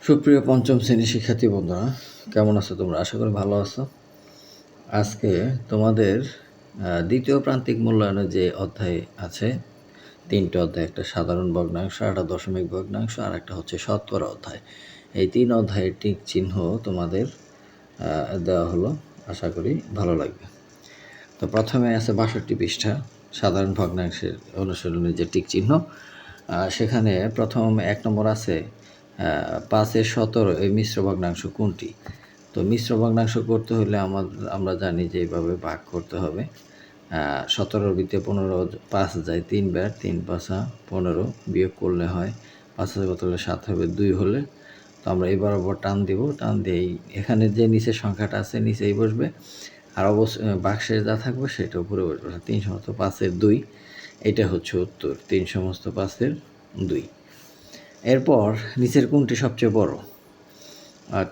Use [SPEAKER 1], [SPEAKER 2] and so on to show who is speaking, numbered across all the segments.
[SPEAKER 1] সুপ্রিয় পঞ্চম শ্রেণীর শিক্ষার্থী বন্ধুরা, কেমন আছো তোমরা? আশা করি ভালো আছো। আজকে তোমাদের দ্বিতীয় প্রান্তিক মূল্যায়নের যে অধ্যায় আছে, তিনটে অধ্যায়, একটা সাধারণ ভগ্নাংশ, একটা দশমিক ভগ্নাংশ, আর একটা হচ্ছে শতকরা অধ্যায়। এই তিন অধ্যায়ের টিক চিহ্ন তোমাদের দেওয়া হলো, আশা করি ভালো লাগবে। তো প্রথমে আছে 62 পৃষ্ঠা সাধারণ ভগ্নাংশের অনুশীলনের যে টিক চিহ্ন। সেখানে প্রথম 1 নম্বর আছে 5/17 এই মিশ্র ভগ্নাংশ কোনটি? তো মিশ্র ভগ্নাংশ করতে হলে আমরা জানি যে এইভাবে ভাগ করতে হবে। 17 ভিতরে 15 5 যায় 3 বার, 3 5 15, বিয়োগ করলে হয় 5 কত হলে 7 হবে, 2 হলে। তো আমরা এই বরাবর টান দিব, টান দিয়ে এখানে যে নিচের সংখ্যাটা আছে নিচেই বসবে, আর বাক্সে যা থাকবে সেটা উপরে বসবে। 3 সমস্ত 5-এর 2, এটা হচ্ছে উত্তর, 3 সমস্ত 5-এর 2। এরপর নিচের কোনটি সবচেয়ে বড়?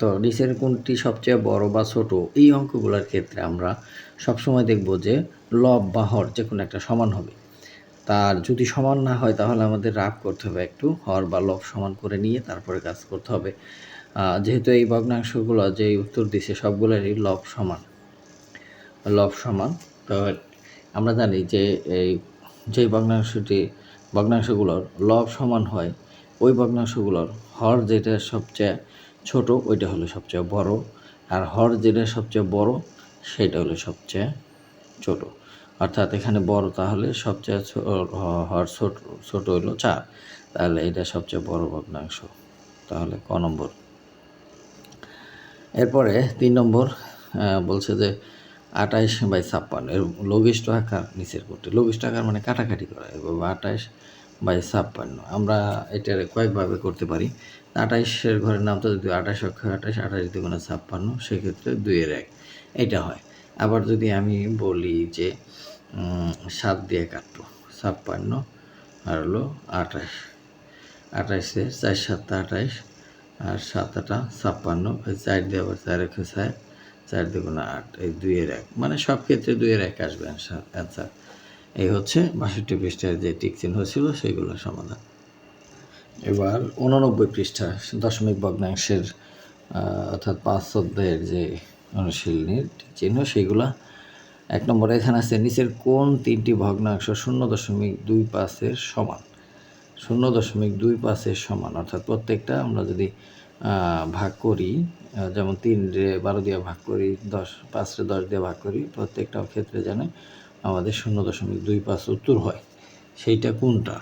[SPEAKER 1] তো নিচের কোনটি সবচেয়ে বড় বা ছোট, এই অঙ্কগুলোর ক্ষেত্রে আমরা সবসময় দেখব যে লব বা হর যে কোনো একটা সমান হবে। তার যদি সমান না হয় তাহলে আমাদের রাফ করতে হবে, একটু হর বা লব সমান করে নিয়ে তারপরে কাজ করতে হবে। যেহেতু এই ভগ্নাংশগুলো যে উত্তর দিছে সবগুলোরই লব সমান, তো আমরা জানি যে যেই ভগ্নাংশগুলোর লব সমান হয় ওই ভগ্নাংশগুলোর হর যেটা সবচেয়ে ছোট ওইটা হলো সবচেয়ে বড়, আর হর যেটা সবচেয়ে বড় সেটা হলো সবচেয়ে ছোট। অর্থাৎ এখানে বড় তাহলে সবচেয়ে হর ছোট হলো 4, তাহলে এটা সবচেয়ে বড় ভগ্নাংশ, তাহলে ক নম্বর। এরপরে 3 নম্বর বলছে যে 28/56 এর লঘিষ্ঠ আকার নিচের কোনটি? লঘিষ্ঠ আকার মানে কাটাকাটি করা, এবং 28/56 আমরা এটার কয়েকভাবে করতে পারি। 28-এর ঘরের নামটা যদি 28 অক্ষর 28, 28 দুগুণে 56, সেক্ষেত্রে 2-এর 1 এটা হয়। আবার যদি আমি বলি যে 7 দিয়ে কাটবো, 56 আর হলো 28, 28-এর 4 7 28 আর 7 8 56, 4 দিয়ে আবার 4 1 4, 4 দুগুণে 8, এই 2-এর 1, মানে সব ক্ষেত্রে 2-এর 1 আসবে অ্যান্সার। এই হচ্ছে 62 পৃষ্ঠার যে টিক চিহ্ন ছিল সেইগুলোর সমাধান। এবার 89 পৃষ্ঠা দশমিক ভগ্নাংশের অর্থাৎ 5 অধ্যায়ের যে অনুশীলনীর টিক চিহ্ন সেইগুলা। 1 নম্বরে এখানে আছে নিচের কোন 3টি ভগ্নাংশ 0.25-এর সমান? 0.25-এর সমান, অর্থাৎ প্রত্যেকটা আমরা যদি ভাগ করি, যেমন 3-রে 12 দিয়ে ভাগ করি, 5-রে 10 দিয়ে ভাগ করি, প্রত্যেকটা ক্ষেত্রে যেন আমাদের 0.25 উত্তর হয়, সেইটা কোনটা?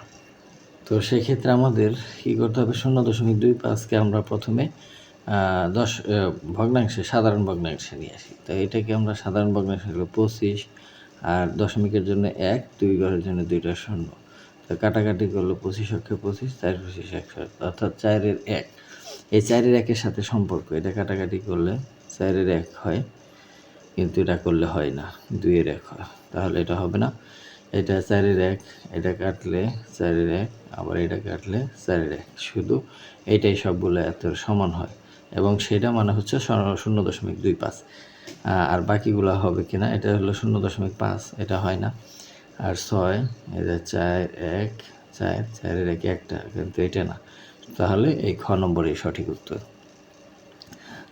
[SPEAKER 1] তো সেক্ষেত্রে আমাদের কী করতে হবে? 0.25কে আমরা প্রথমে ভগ্নাংশে সাধারণ ভগ্নাংশে নিয়ে আসি। তো এটাকে আমরা সাধারণ ভগ্নাংশে 25, আর দশমিকের জন্য 1, 2 ঘরের জন্য 2টা 0। তো কাটাকাটি করলো 25 অক্ষে 25, 4 25 100, অর্থাৎ 4-এর 1। এই 4-এর 1-এর সাথে সম্পর্ক, এটা কাটাকাটি করলে 4-এর 1 হয়, কিন্তু এটা করলে হয় না, 2-এর 1 হয়, তাহলে এটা হবে না। এটা 4-এর 1, এটা কাটলে 4-এর 1, আবার এটা কাটলে 4-এর 1, শুধু এইটাই সবগুলো এত সমান হয়, এবং সেটা মানে হচ্ছে 0.25। আর বাকিগুলো হবে কিনা, এটা হলো 0.5, এটা হয় না। আর 6, এটা 4 1 4, 4-এর 1 একটা, কিন্তু এটা না, তাহলে এই খ নম্বরেই সঠিক উত্তর।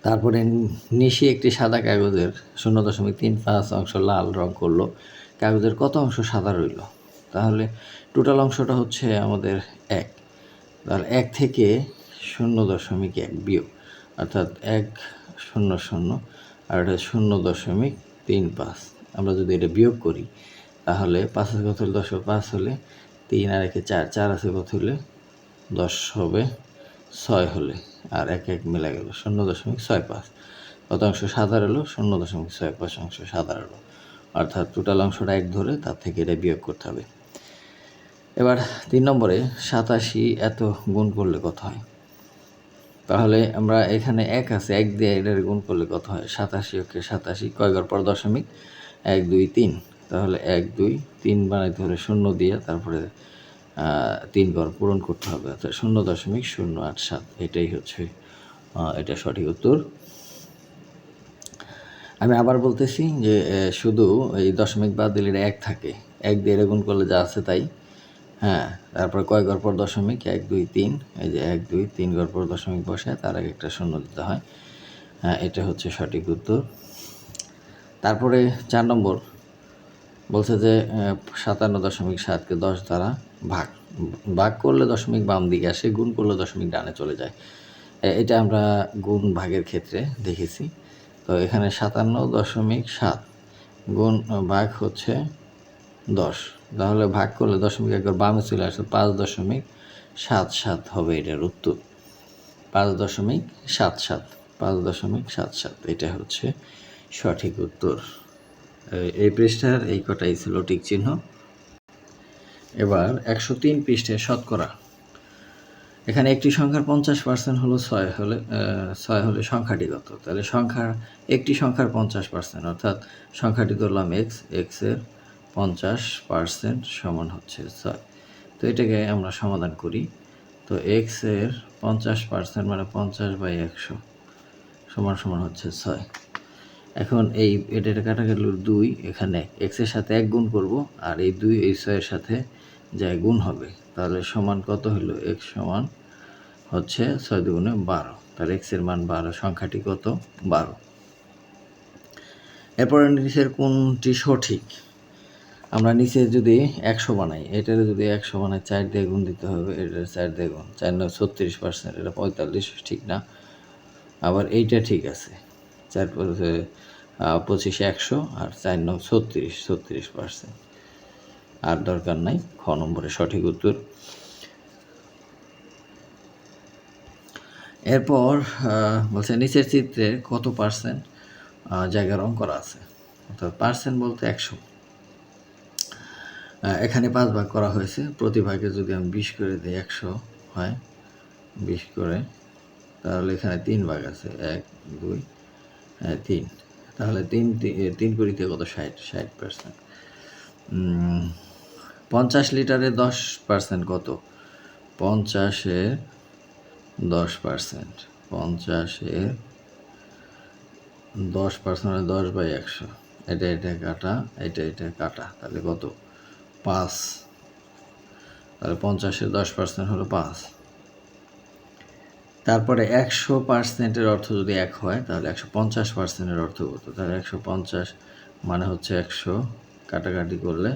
[SPEAKER 1] তারপরে নিশি একটি সাদা কাগজের 0.35 অংশ লাল রং করলো, কাগজের কত অংশ সাদা রইল? তাহলে টোটাল অংশটা হচ্ছে আমাদের 1, তাহলে 1 থেকে 0.1 বিয়োগ, অর্থাৎ 1 0 0, আর এটা 0.35। আমরা যদি এটা বিয়োগ করি তাহলে 5 কত হলে 10 5 হলে 3 আর 1 4, 4 আছে কত হলে 10 হবে 6 হলে, আর 1 1 মিলে গেল 0.65। কত অংশ সাদা হলো? 0.65 অংশ সাদা হলো, অর্থাৎ টোটাল অংশটা 1 ধরে তার থেকে এটা বিয়োগ করতে হবে। এবার 3 নম্বরে 87 এত গুণ করলে কত হয়? তাহলে আমরা এখানে 1 আছে, 1 দিয়ে এটার গুণ করলে কত হয়? 87 ওকে 87, কয় ঘর পর দশমিক? 1 2 3, তাহলে 1 2 3 বানাইতে হলে 0 দিয়ে তারপরে 3 ঘর পূরণ করতে হবে, অর্থাৎ 0.087, এটাই হচ্ছে এটা সঠিক উত্তর। আমি আবার বলতেছি যে শুধু এই দশমিক বাদ দিলে 1 থাকে, 1 দিয়ে গুণ করলে যা আছে তাই, হ্যাঁ, তারপরে কয় ঘর পর দশমিক 1 2 3, এই যে 1 2 3 ঘর পর দশমিক বসে তার আগে একটা শূন্য দিতে হয়। হ্যাঁ, এটা হচ্ছে সঠিক উত্তর। তারপরে 4 নম্বর বলছে যে 57.7-কে 10 দ্বারা ভাগ ভাগ করলে দশমিক বাম দিকে আসে, গুণ করলে দশমিক ডানে চলে যায়। এটা আমরা গুণ ভাগের ক্ষেত্রে দেখেছি। তো এখানে 57.7 গুণ ভাগ হচ্ছে 10, তাহলে ভাগ করলে দশমিক একবার বামে চলে আসে, 5.77 হবে এটার উত্তর। 5.77 5.77 এটা হচ্ছে সঠিক উত্তর। এই পৃষ্ঠার এই কটাই ছিল টিক চিহ্ন। এবার 103 পৃষ্ঠায় শতকরা। এখানে একটি সংখ্যার 50% হলো 6 হলে সংখ্যাটি কত? তাহলে একটি সংখ্যার 50% অর্থাৎ সংখ্যাটি ধরলাম এক্সের 50% সমান হচ্ছে 6। তো এটাকে আমরা সমাধান করি। তো এক্সের 50% মানে 50/100 সমান হচ্ছে 6। এখন এটা কাটা গেল 2, এখানে এক্সের সাথে 1 গুণ করব, আর এই 2 এই 6-এর সাথে যা গুণ হবে, তাহলে সমান কত হলো? এক্স সমান হচ্ছে 6 দুগুণে 12, তাহলে এক্সের মান 12, সংখ্যাটি কত? 12। এরপরে নিচের কোনটি সঠিক? আমরা নিচে যদি 100 বানাই, এটারে যদি 100 বানাই 4 দিয়ে গুণ দিতে হবে, এটার 4 দিয়ে গুণ, 4 9 36%, এটা 45 ঠিক না। আবার এইটা ঠিক আছে, 4 25 100 আর 4 9 36%। আর দরকার নাই, খ নম্বরে সঠিক উত্তর। এরপর বলছে নিচের চিত্রে কত পার্সেন্ট জায়গা রং করা আছে? অর্থাৎ পার্সেন্ট বলতে 100। এখানে 5 ভাগ করা হয়েছে, প্রতি ভাগে যদি আমি 20 করে দিই 100 হয় 20 করে, তাহলে এখানে 3 ভাগ আছে, 1 2 3, তাহলে 3 করিতে কত? 60%। 50 লিটারে 10% কত? 50-এ 10%, 50-এ 10% মানে 10/100, এটা কাটা, এটা কাটা, তাহলে কত? 5। তাহলে 50-এর 10% হলো 5। তারপরে 100%-এর অর্থ যদি 1 হয়, তাহলে 150%-এর অর্থ কত? তাহলে 150 মানে হচ্ছে 100, কাটাকাটি করলে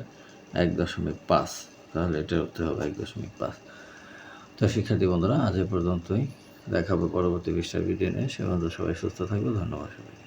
[SPEAKER 1] 1.5, তাহলে এটার উত্তর হবে 1.5। তো শিক্ষার্থী বন্ধুরা, আজ এ পর্যন্তই। দেখা হবে পরবর্তী পৃষ্ঠার ভিডিও নিয়ে। সে পর্যন্ত সবাই সুস্থ থাকবে। ধন্যবাদ সবাই।